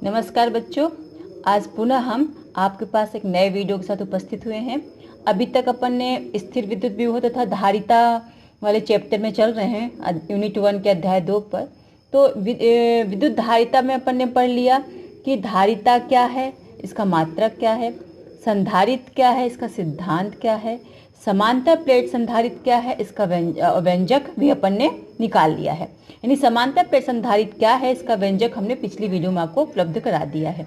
नमस्कार बच्चों, आज पुनः हम आपके पास एक नए वीडियो के साथ उपस्थित हुए हैं। अभी तक अपन ने स्थिर विद्युत विभव तथा धारिता वाले चैप्टर में चल रहे हैं, यूनिट 1 के अध्याय 2 पर। तो विद्युत धारिता में अपन ने पढ़ लिया कि धारिता क्या है, इसका मात्रक क्या है, संधारित्र क्या है, इसका सिद्धांत क्या है, समांतर प्लेट संधारित्र क्या है, इसका व्यंजक भी अपन ने निकाल लिया है। यानी समांतर प्लेट संधारित्र क्या है, इसका व्यंजक हमने पिछली वीडियो में आपको उपलब्ध करा दिया है।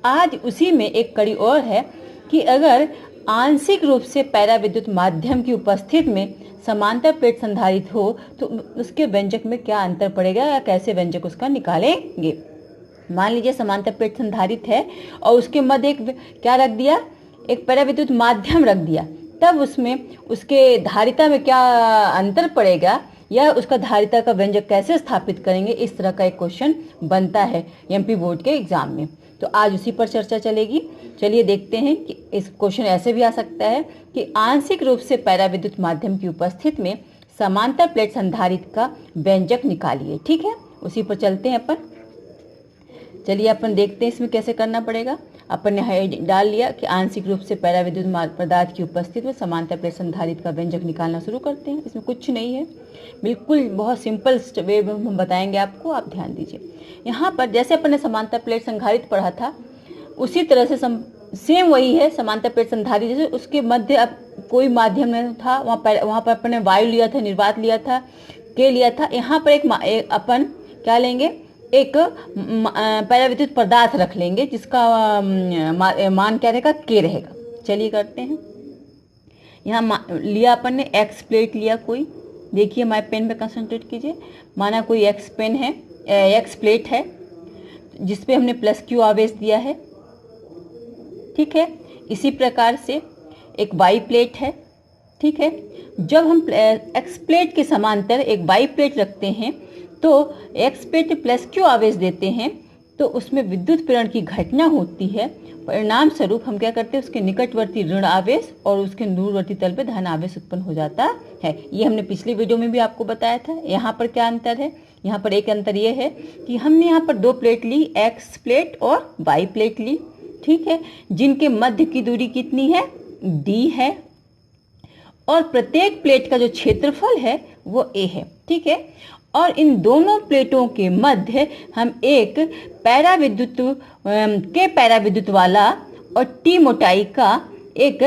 आज उसी में एक कड़ी और है कि अगर आंशिक रूप से पैराविद्युत माध्यम की उपस्थिति में समांतर प्लेट संधारित्र हो तो उसके व्यंजक में क्या अंतर पड़ेगा या कैसे व्यंजक उसका निकालेंगे। मान लीजिए समांतर प्लेट संधारित्र है और उसके मध्य एक क्या रख दिया, एक पैराविद्युत माध्यम रख दिया, तब उसमें उसके धारिता में क्या अंतर पड़ेगा या उसका धारिता का व्यंजक कैसे स्थापित करेंगे, इस तरह का एक क्वेश्चन बनता है एमपी बोर्ड के एग्जाम में। तो आज उसी पर चर्चा चलेगी। चलिए देखते हैं कि इस क्वेश्चन ऐसे भी आ सकता है कि आंशिक रूप से पैराविद्युत माध्यम की उपस्थिति में समांतर प्लेट संधारित्र का व्यंजक निकालिए। ठीक है, उसी पर चलते हैं अपन। चलिए अपन देखते हैं इसमें कैसे करना पड़ेगा। अपन ने डाल लिया कि आंशिक रूप से पैराविद्युत पदार्थ की उपस्थिति में समांतर प्लेट संधारित्र का व्यंजक निकालना शुरू करते हैं। इसमें कुछ नहीं है, बिल्कुल बहुत सिंपल वे हम बताएंगे आपको, आप ध्यान दीजिए। यहाँ पर जैसे अपन ने समांतर प्लेट संधारित्र पढ़ा था उसी तरह से सेम वही है। समांतर प्लेट संधारित्र जैसे उसके मध्य अब कोई माध्यम नहीं था, वहाँ पर अपन ने वायु लिया था, निर्वात लिया था, के लिया था। यहाँ पर एक अपन क्या लेंगे, एक पैराविद्युत पदार्थ रख लेंगे जिसका मान क्या रहेगा, के रहेगा। चलिए करते हैं। यहाँ लिया अपन ने एक्स प्लेट लिया कोई, देखिए हमारे पेन पे कंसंट्रेट कीजिए। माना कोई एक्स पेन है, एक्स प्लेट है जिसपे हमने प्लस क्यू आवेश दिया है। ठीक है, इसी प्रकार से एक वाई प्लेट है। ठीक है, जब हम एक्स प्लेट के समांतर एक वाई प्लेट रखते हैं तो एक्स प्लेट प्लस क्यू आवेश देते हैं तो उसमें विद्युत प्रेरण की घटना होती है। परिणाम स्वरूप हम क्या करते हैं, उसके निकटवर्ती ऋण आवेश और उसके दूरवर्ती तल पे धन आवेश उत्पन्न हो जाता है। ये हमने पिछली वीडियो में भी आपको बताया था। यहाँ पर क्या अंतर है, यहाँ पर एक अंतर ये है कि हमने यहाँ पर दो प्लेट ली, एक्स प्लेट और वाई प्लेट ली। ठीक है, जिनके मध्य की दूरी कितनी है, डी है, और प्रत्येक प्लेट का जो क्षेत्रफल है वो ए है। ठीक है, और इन दोनों प्लेटों के मध्य हम एक पैराविद्युत वाला और टी मोटाई का एक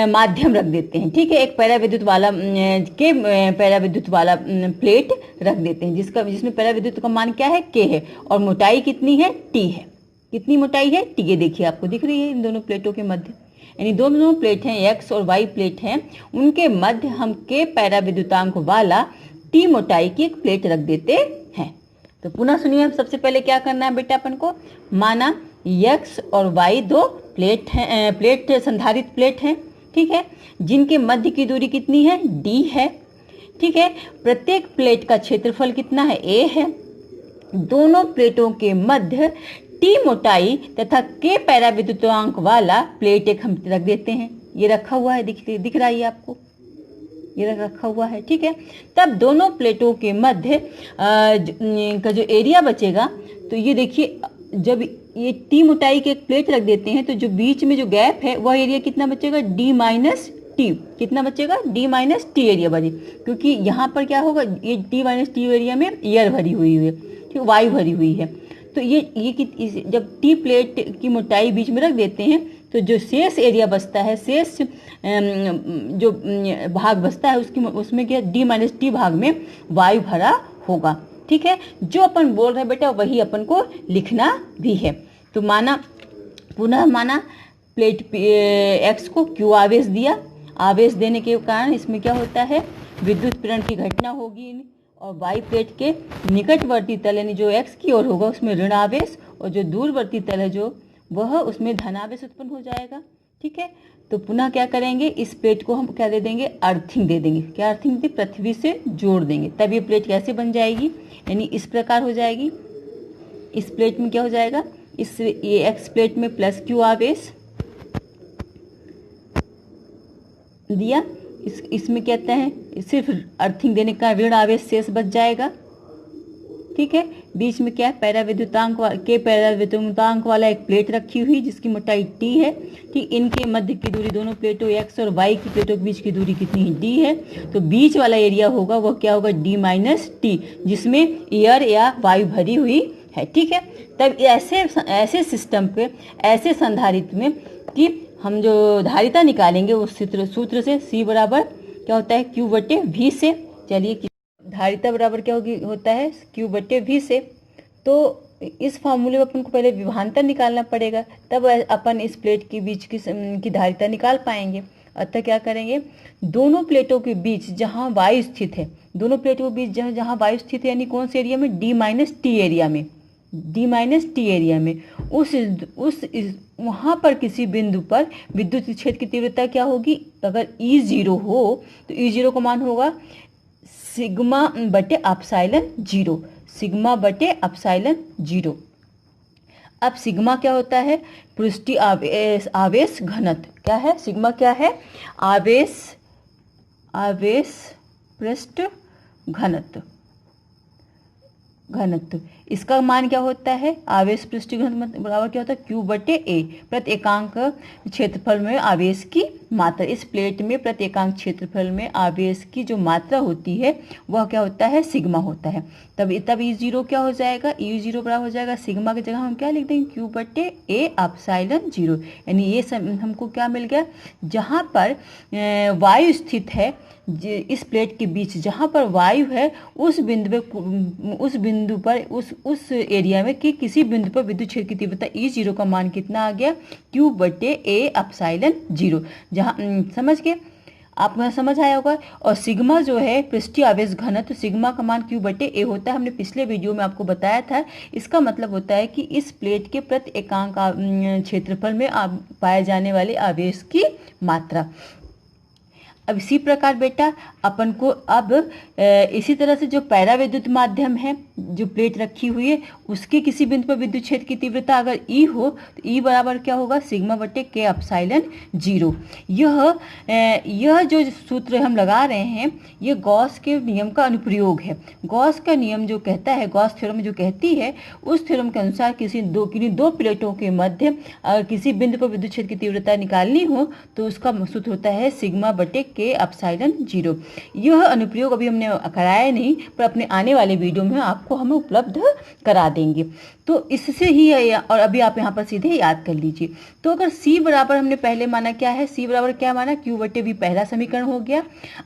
माध्यम रख देते हैं। ठीक है, एक पैराविद्युत वाला प्लेट रख देते हैं जिसमें पैराविद्युत का मान क्या है, के है, और मोटाई कितनी है, टी है। कितनी मोटाई है, टी। ये देखिए आपको दिख रही है इन दोनों प्लेटों के मध्य, यानी दोनों प्लेट हैं, एक्स और वाई प्लेट हैं, उनके मध्य हम के पैराविद्युतांक वाला टी मोटाई की एक प्लेट रख देते हैं। तो पुनः सुनिए, सबसे पहले क्या करना है बेटा अपन को। माना एक्स और वाई दो प्लेट हैं, प्लेट संधारित्र प्लेट हैं। ठीक है, जिनके मध्य की दूरी कितनी है, डी है। ठीक है, प्रत्येक प्लेट का क्षेत्रफल कितना है, ए है। दोनों प्लेटों के मध्य टी मोटाई तथा के पैराविद्युतांक वाला प्लेट एक हम रख देते हैं। ये रखा हुआ है, दिख रहा है ये आपको, ये रखा हुआ है। ठीक है, तब दोनों प्लेटों के मध्य का जो एरिया बचेगा, तो ये देखिए जब ये टी मोटाई के एक प्लेट रख देते हैं तो जो बीच में जो गैप है वह एरिया कितना बचेगा, डी माइनस टी। कितना बचेगा, डी माइनस टी एरिया बचे, क्योंकि यहाँ पर क्या होगा, ये डी माइनस टी एरिया में एयर भरी हुई है, ठीक, वायु भरी हुई है। तो ये जब टी प्लेट की मोटाई बीच में रख देते हैं तो जो शेष एरिया बचता है, शेष जो भाग बचता है उसमें क्या, डी माइनस टी भाग में वायु भरा होगा। ठीक है, जो अपन बोल रहे हैं बेटा वही अपन को लिखना भी है। तो पुनः माना प्लेट एक्स को क्यू आवेश दिया। आवेश देने के कारण इसमें क्या होता है, विद्युत प्रेरण की घटना होगी, और वाई प्लेट के निकटवर्ती तल यानी जो एक्स की ओर होगा उसमें ऋण आवेश, और जो दूरवर्ती तल है जो वह उसमें धन आवेश उत्पन्न हो जाएगा। ठीक है, तो पुनः क्या करेंगे, इस प्लेट को हम क्या दे देंगे, अर्थिंग दे देंगे। क्या अर्थिंग दे, पृथ्वी से जोड़ देंगे। तब ये प्लेट कैसे बन जाएगी, यानी इस प्रकार हो जाएगी। इस प्लेट में क्या हो जाएगा, ये एक्स प्लेट में प्लस क्यू आवेश दिया, इसमें कहते हैं सिर्फ अर्थिंग देने का ऋण आवेश शेष बच जाएगा। ठीक है। बीच में क्या है, पैराविद्युतांक वाला एक प्लेट रखी हुई जिसकी मोटाई t है। ठीक, इनके मध्य की दूरी, दोनों प्लेटों x और y की प्लेटों के बीच की दूरी कितनी है, d है। तो बीच वाला एरिया होगा वह क्या होगा, d माइनस टी, जिसमें एयर या वायु भरी हुई है। ठीक है। तब ऐसे सिस्टम पे, ऐसे संधारित्र में कि हम जो धारिता निकालेंगे उस सूत्र से C बराबर क्या होता है, Q बटे V से। चलिए, धारिता बराबर क्या होता है, Q बटे V से। तो इस फॉर्मूले में अपन को पहले विभवांतर निकालना पड़ेगा, तब अपन इस प्लेट के बीच की धारिता निकाल पाएंगे। अतः क्या करेंगे, दोनों प्लेटों के बीच जहाँ वायु स्थित है, दोनों प्लेटों के बीच जहाँ वायु स्थित है, यानी कौन से एरिया में, D माइनस टी एरिया में, D माइनस टी एरिया में, वहाँ पर किसी बिंदु पर विद्युत क्षेत्र की तीव्रता क्या होगी, अगर E0 हो तो E0 का मान होगा सिग्मा बटे एप्सिलॉन जीरो, सिग्मा बटे एप्सिलॉन जीरो। अब सिग्मा क्या होता है, पृष्ठीय आवेश घनत्व। क्या है सिग्मा, क्या है, आवेश पृष्ठ घनत्व। इसका मान क्या होता है, आवेश पृष्ठ घनत्व बराबर क्या होता है, Q बटे A, प्रति एकांक क्षेत्रफल में आवेश की मात्रा। इस प्लेट में प्रति एकांक क्षेत्रफल में आवेश की जो मात्रा होती है वह क्या होता है, सिग्मा होता है। तब E0 क्या हो जाएगा, E0 बराबर हो जाएगा सिग्मा की जगह हम क्या लिख देंगे, Q बटे A एप्सिलॉन जीरो। यानी ये हमको क्या मिल गया, जहाँ पर वायु स्थित है, इस प्लेट के बीच जहाँ पर वायु है, उस एरिया में कि किसी बिंदु पर विद्युत क्षेत्र की तीव्रता E0 का मान कितना आ गया, Q बटे A एप्सिलॉन जीरो। जहाँ समझ गए, आपको समझ आया होगा। और सिग्मा जो है पृष्ठीय आवेश घनत्व, तो सिग्मा का मान Q बटे A होता है, हमने पिछले वीडियो में आपको बताया था। इसका मतलब होता है कि इस प्लेट के प्रति एकांक क्षेत्रफल में पाए जाने वाले आवेश की मात्रा। अब इसी प्रकार बेटा अपन को अब इसी तरह से जो पैराविद्युत माध्यम है, जो प्लेट रखी हुई है, उसके किसी बिंदु पर विद्युत क्षेत्र की तीव्रता अगर E हो तो E बराबर क्या होगा, सिग्मा बटे K एप्सिलॉन जीरो। यह जो सूत्र हम लगा रहे हैं, ये गॉस के नियम का अनुप्रयोग है। गॉस का नियम जो कहता है, गॉस थ्योरम जो कहती है, उस थ्योरम के अनुसार किसी दो प्लेटों के मध्य अगर किसी बिंदु पर विद्युत क्षेत्र की तीव्रता निकालनी हो तो उसका सूत्र होता है सिग्मा बटे K एप्सिलॉन जीरो। यह अनुप्रयोग अभी हमने कराया नहीं, पर अपने आने वाले वीडियो में आपको हम उपलब्ध करा देंगे। तो इससे ही, और अभी आप यहाँ पर सीधे याद कर लीजिए। तो अगर C बराबर हमने पहले माना क्या है, C बराबर क्या माना, Q बटे V पहला समीकरण हो गया।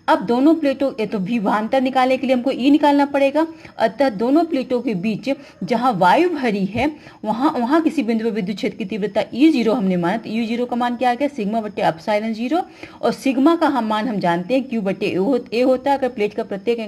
अब दोनों प्लेटों, तो विभवांतर निकालने के लिए हमको E निकालना पड़ेगा। अतः दोनों प्लेटों के बीच जहाँ वायु भरी है वहाँ किसी बिंदु पर विद्युत क्षेत्र की तीव्रता E0 हमने माना, तो E0 का मान क्या आ गया, सिग्मा बटे एप्सिलॉन जीरो। और सिग्मा का मान हम जानते हैं Q बटे A होता है। अगर प्लेट का प्रत्येक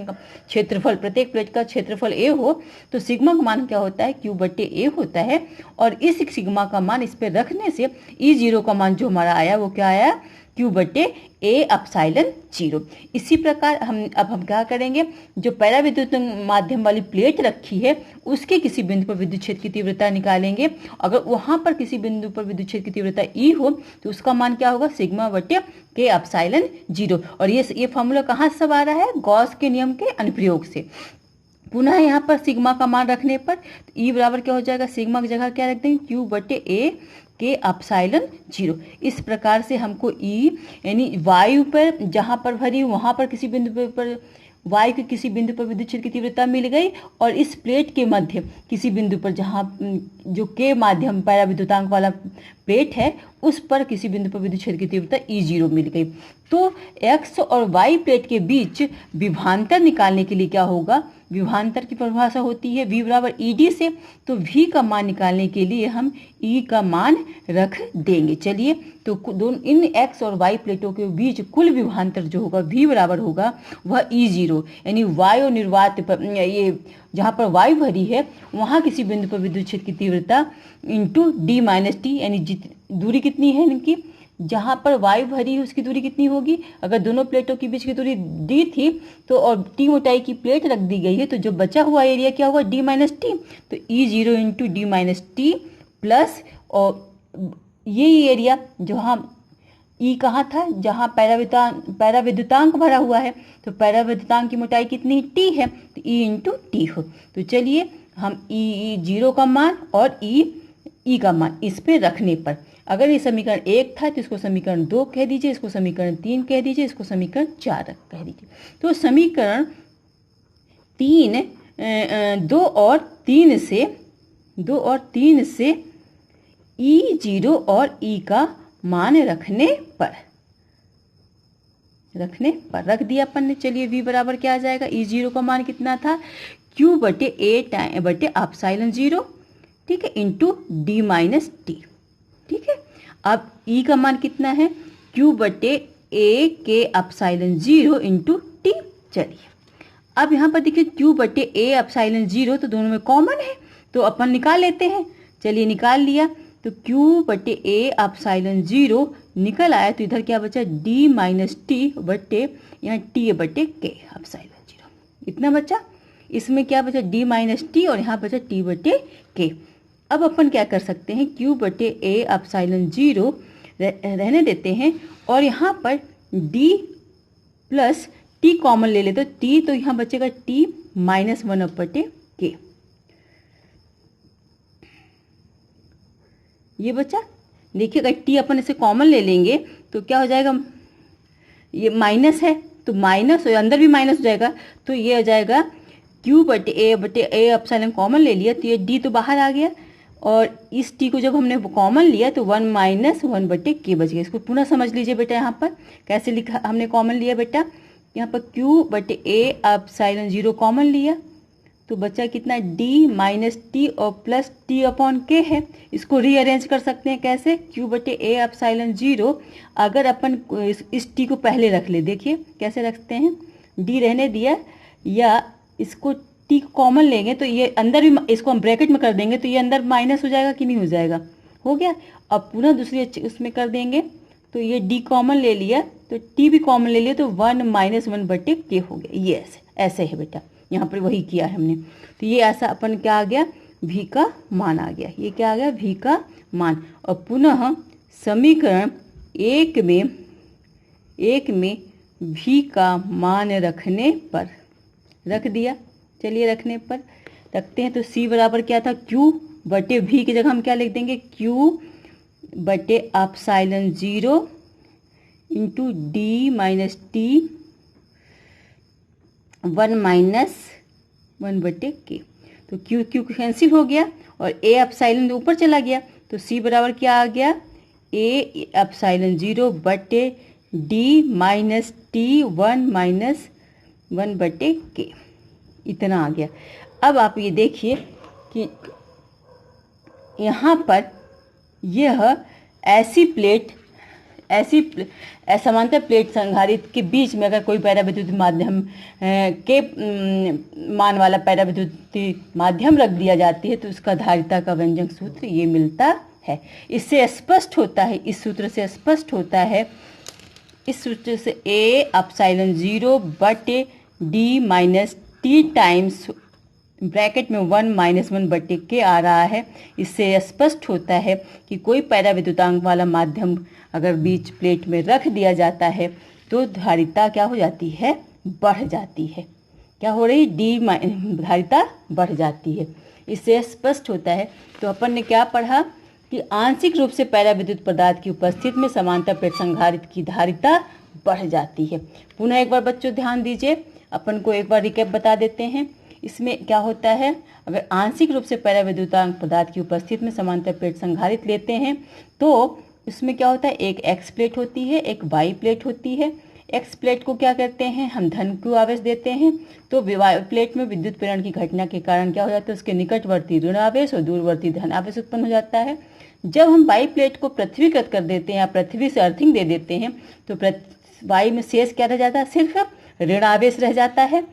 प्लेट का क्षेत्रफल A हो तो सिग्मा का मान क्या होता है, Q बटे A होता है। और इस सिग्मा का मान इस पे रखने से E0 का मान जो हमारा आया वो क्या आया, Q बटे A एप्सिलॉन जीरो। इसी प्रकार हम क्या करेंगे, जो पैराविद्युत माध्यम वाली प्लेट रखी है उसके किसी बिंदु पर विद्युत क्षेत्र की तीव्रता निकालेंगे। अगर वहां पर किसी बिंदु पर विद्युत क्षेत्र की तीव्रता E हो तो उसका मान क्या होगा, सिग्मा बटे K एप्सिलॉन जीरो। और ये फॉर्मूला कहाँ से सब आ रहा है, गॉस के नियम के अनुप्रयोग से। पुनः यहाँ पर सिग्मा का मान रखने पर E बराबर क्या हो जाएगा, सिग्मा की जगह क्या रख देंगे, Q बटे A के एप्सिलॉन जीरो। इस प्रकार से हमको E यानी वायु पर जहाँ पर भरी वहाँ पर किसी बिंदु पर वायु के किसी बिंदु पर विद्युत क्षेत्र की तीव्रता मिल गई, और इस प्लेट के मध्य किसी बिंदु पर जहाँ जो के माध्यम पैराविद्युतांक वाला प्लेट है उस पर किसी बिंदु पर विद्युत क्षेत्र की तीव्रता E0 मिल गई। तो X और Y प्लेट के बीच विभवांतर निकालने के लिए क्या होगा, विभवांतर की परिभाषा होती है V बराबर ED से। तो V का मान निकालने के लिए हम E का मान रख देंगे। चलिए, तो दोनों इन X और Y प्लेटों के बीच कुल विभवांतर जो होगा V बराबर होगा वह E0, यानी वायु निर्वात पर, ये जहाँ पर वायु भरी है वहाँ किसी बिंदु पर विद्युत क्षेत्र की तीव्रता इंटू D माइनस टी, यानी दूरी कितनी है इनकी, जहाँ पर वायु भरी है उसकी दूरी कितनी होगी। अगर दोनों प्लेटों के बीच की दूरी D थी तो और T मोटाई की प्लेट रख दी गई है, तो जो बचा हुआ एरिया क्या होगा, D माइनस टी। तो E0 into D minus T plus, और यही एरिया जो हम ई कहाँ था, जहाँ पैराविद्युतांक भरा हुआ है, तो पैराविद्युतांक की मोटाई कितनी, टी है, तो ई इंटू टी हो। तो चलिए हम ई जीरो का मान और ई का मान इस पे रखने पर, अगर ये समीकरण 1 था तो इसको समीकरण 2 कह दीजिए, इसको समीकरण 3 कह दीजिए, इसको समीकरण 4 कह दीजिए। तो समीकरण 2 और 3 से ई जीरो और ई का मान रखने पर रख दिया अपन ने। चलिए v बराबर क्या आ जाएगा, ई जीरो का मान कितना था, q बटे a बटे एप्सिलॉन जीरो, ठीक है, इंटू डी माइनस टी, ठीक है। अब e का मान कितना है, q बटे a के एप्सिलॉन जीरो इंटू टी। चलिए अब यहाँ पर देखिए q बटे a एप्सिलॉन जीरो तो दोनों में कॉमन है, तो अपन निकाल लेते हैं। चलिए निकाल लिया, तो q बटे a एप्सिलॉन जीरो निकल आया, तो इधर क्या बचा, d माइनस टी बटे यहाँ t बटे k एप्सिलॉन जीरो, इतना बचा। इसमें क्या बचा, d माइनस टी और यहाँ बचा t बटे k। अब अपन क्या कर सकते हैं, q बटे a एप्सिलॉन जीरो रहने देते हैं और यहाँ पर d प्लस t कॉमन ले लेते, तो t तो यहाँ बचेगा t माइनस 1 बटे k, ये बचा। देखिए अगर t अपन इसे कॉमन ले लेंगे तो क्या हो जाएगा, ये माइनस है तो माइनस अंदर भी माइनस हो जाएगा, तो ये हो जाएगा q बटे a एप्सिलॉन कॉमन ले लिया, तो ये d तो बाहर आ गया और इस t को जब हमने कॉमन लिया तो 1 माइनस 1 बटे k बच गया। इसको पुनः समझ लीजिए बेटा, यहाँ पर कैसे लिखा हमने कॉमन लिया बेटा, यहाँ पर q बटे a एप्सिलॉन जीरो कॉमन लिया तो बचा कितना, d माइनस टी और प्लस टी अपॉन के है। इसको रीअरेंज कर सकते हैं कैसे, q बटे a एप्सिलॉन जीरो, अगर अपन इस t को पहले रख ले, देखिए कैसे रखते हैं, d रहने दिया या इसको t कॉमन लेंगे तो ये अंदर भी, इसको हम ब्रैकेट में कर देंगे तो ये अंदर माइनस हो जाएगा कि नहीं हो जाएगा, हो गया। अब पुनः दूसरी उसमें कर देंगे तो ये d कॉमन ले लिया तो t भी कॉमन ले लिया तो 1 माइनस 1 बटे k हो गया। ये ऐसे है बेटा, यहाँ पर वही किया है हमने। तो ये ऐसा अपन क्या आ गया, v का मान आ गया, ये क्या आ गया, v का मान। और पुनः समीकरण 1 में v का मान रखने पर रख दिया। चलिए रखने पर रखते हैं तो c बराबर क्या था, q बटे v की जगह हम क्या लिख देंगे, q बटे epsilon zero into D minus T 1 minus 1 बटे के। तो q कैंसिल हो गया और a एप्सिलॉन ऊपर चला गया, तो c बराबर क्या आ गया, a एप्सिलॉन जीरो बटे d माइनस टी 1 माइनस 1 बटे के, इतना आ गया। अब आप ये देखिए कि यहाँ पर यह समांतर प्लेट संधारित्र के बीच में अगर कोई पैराविद्युत माध्यम के मान वाला पैराविद्युत माध्यम रख दिया जाती है तो उसका धारिता का व्यंजक सूत्र ये मिलता है। इससे स्पष्ट होता है, इस सूत्र से स्पष्ट होता है, इस सूत्र से a एप्सिलॉन जीरो बटे d minus T times bracket में 1 माइनस 1 बटे के आ रहा है। इससे स्पष्ट होता है कि कोई पैराविद्युतांक वाला माध्यम अगर बीच प्लेट में रख दिया जाता है तो धारिता क्या हो जाती है, बढ़ जाती है। क्या हो रही, धारिता बढ़ जाती है, इससे स्पष्ट होता है। तो अपन ने क्या पढ़ा कि आंशिक रूप से पैराविद्युत पदार्थ की उपस्थिति में समांतर प्लेट संधारित्र की धारिता बढ़ जाती है। पुनः एक बार बच्चों ध्यान दीजिए, अपन को एक बार रिकैप बता देते हैं। इसमें क्या होता है, अगर आंशिक रूप से पैराविद्युतांक पदार्थ की उपस्थिति में समांतर प्लेट संधारित्र लेते हैं तो इसमें क्या होता है, एक एक्स प्लेट होती है, एक वाई प्लेट होती है। एक्स प्लेट को क्या करते हैं, हम धन q आवेश देते हैं, तो वाई प्लेट में विद्युत प्रेरण की घटना के कारण क्या हो जाता है, उसके निकटवर्ती ऋण आवेश और दूरवर्ती धन आवेश उत्पन्न हो जाता है। जब हम वाई प्लेट को पृथ्वीकृत कर देते हैं या पृथ्वी से अर्थिंग दे देते हैं तो वाई में शेष क्या रह जाता है, सिर्फ ऋण आवेश रह जाता है।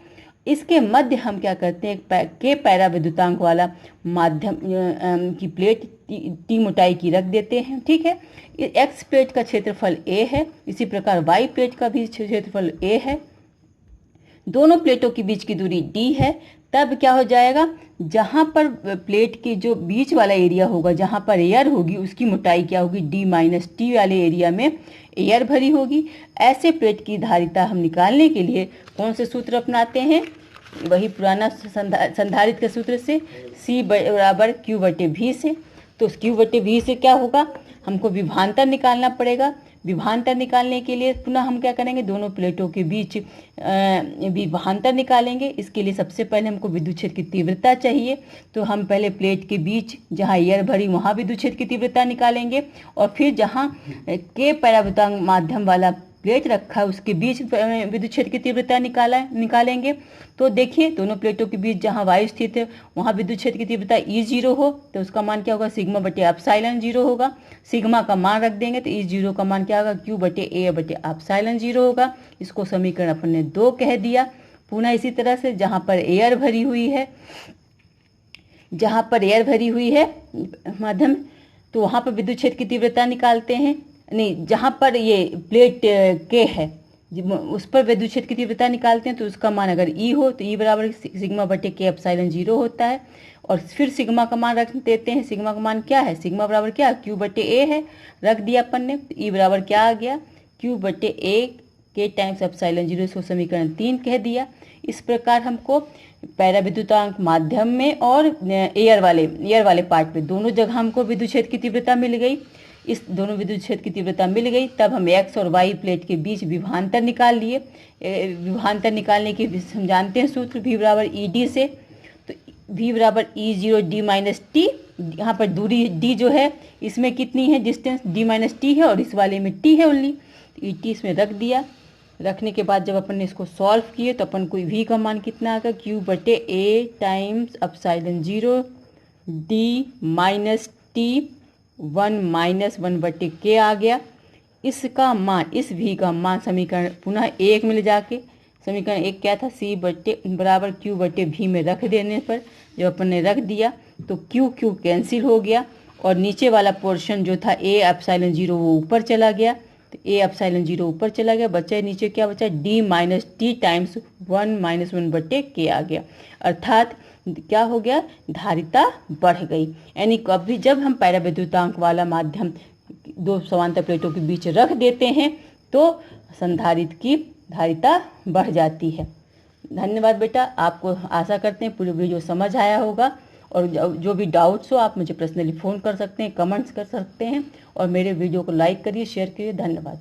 इसके मध्य हम क्या करते हैं, के पैराविद्युतांक वाला माध्यम की प्लेट टी मोटाई की रख देते हैं, ठीक है। एक्स प्लेट का क्षेत्रफल a है, इसी प्रकार वाई प्लेट का भी क्षेत्रफल a है। दोनों प्लेटों के बीच की दूरी d है, तब क्या हो जाएगा, जहाँ पर प्लेट के जो बीच वाला एरिया होगा, जहाँ पर एयर होगी, उसकी मोटाई क्या होगी, D-T वाले एरिया में एयर भरी होगी। ऐसे प्लेट की धारिता हम निकालने के लिए कौन से सूत्र अपनाते हैं, वही पुराना संधारित्र के सूत्र से, C बराबर Q/V से। तो Q/V से क्या होगा, हमको विभवांतर निकालना पड़ेगा। विभवांतर निकालने के लिए पुनः हम क्या करेंगे, दोनों प्लेटों के बीच विभवांतर निकालेंगे। इसके लिए सबसे पहले हमको विद्युत क्षेत्र की तीव्रता चाहिए, तो हम पहले प्लेट के बीच जहाँ एयर भरी वहाँ विद्युत क्षेत्र की तीव्रता निकालेंगे, और फिर जहाँ के परावर्तक माध्यम वाला प्लेट रखा है उसके बीच विद्युत क्षेत्र की तीव्रता निकालेंगे। तो देखिए, दोनों प्लेटों के बीच जहाँ वायु स्थित है वहाँ विद्युत क्षेत्र की तीव्रता E0 हो, तो उसका मान क्या होगा, σ/ε0 होगा। सिग्मा का मान रख देंगे तो E0 का मान क्या होगा, Q/A/ε0 होगा। इसको समीकरण अपन ने 2 कह दिया। पुनः इसी तरह से जहाँ पर एयर भरी हुई है माध्यम, तो वहाँ पर विद्युत क्षेत्र की तीव्रता निकालते हैं। नहीं, जहाँ पर ये प्लेट के है उस पर विद्युत क्षेत्र की तीव्रता निकालते हैं, तो उसका मान अगर E हो तो E बराबर σ/K/ε0 होता है। और फिर सिग्मा का मान रख देते हैं। सिग्मा का मान क्या है, सिग्मा बराबर क्या, Q/A है, रख दिया अपन ने। तो E बराबर क्या आ गया, Q/A K टाइम्स ε0, इसको समीकरण 3 कह दिया। इस प्रकार हमको पैराविद्युतांक माध्यम में और एयर वाले पार्ट में दोनों जगह हमको विद्युत क्षेत्र की तीव्रता मिल गई। इस दोनों विद्युत क्षेत्र की तीव्रता मिल गई, तब हम x और y प्लेट के बीच विभवांतर निकाल लिए। विभवांतर निकालने के हम जानते हैं सूत्र V बराबर ED से। तो V बराबर E0 D-T, यहाँ पर दूरी D जो है इसमें कितनी है, डिस्टेंस D-T है, और इस वाले में T है ओनली। तो ET इसमें रख दिया। रखने के बाद जब अपन ने इसको सॉल्व किए तो अपन को V का मान कितना आ गया, Q/A टाइम्स ε0 D-T 1-1/K आ गया। इसका मान, इस V का मान समीकरण पुनः 1 में ले जाके, समीकरण 1 क्या था, C बराबर Q/V में रख देने पर जब अपन ने रख दिया तो Q कैंसिल हो गया, और नीचे वाला पोर्शन जो था A/ε0 वो ऊपर चला गया। तो A/ε0 ऊपर चला गया, बचा नीचे क्या बचा, D-T टाइम्स 1-1/K आ गया। अर्थात क्या हो गया, धारिता बढ़ गई। यानी कभी जब हम पैराविद्युतांक वाला माध्यम दो समांतर प्लेटों के बीच रख देते हैं तो संधारित्र की धारिता बढ़ जाती है। धन्यवाद बेटा, आपको आशा करते हैं पूरी वीडियो समझ आया होगा। और जो भी डाउट्स हो आप मुझे पर्सनली फ़ोन कर सकते हैं, कमेंट्स कर सकते हैं, और मेरे वीडियो को लाइक करिए, शेयर करिए। धन्यवाद।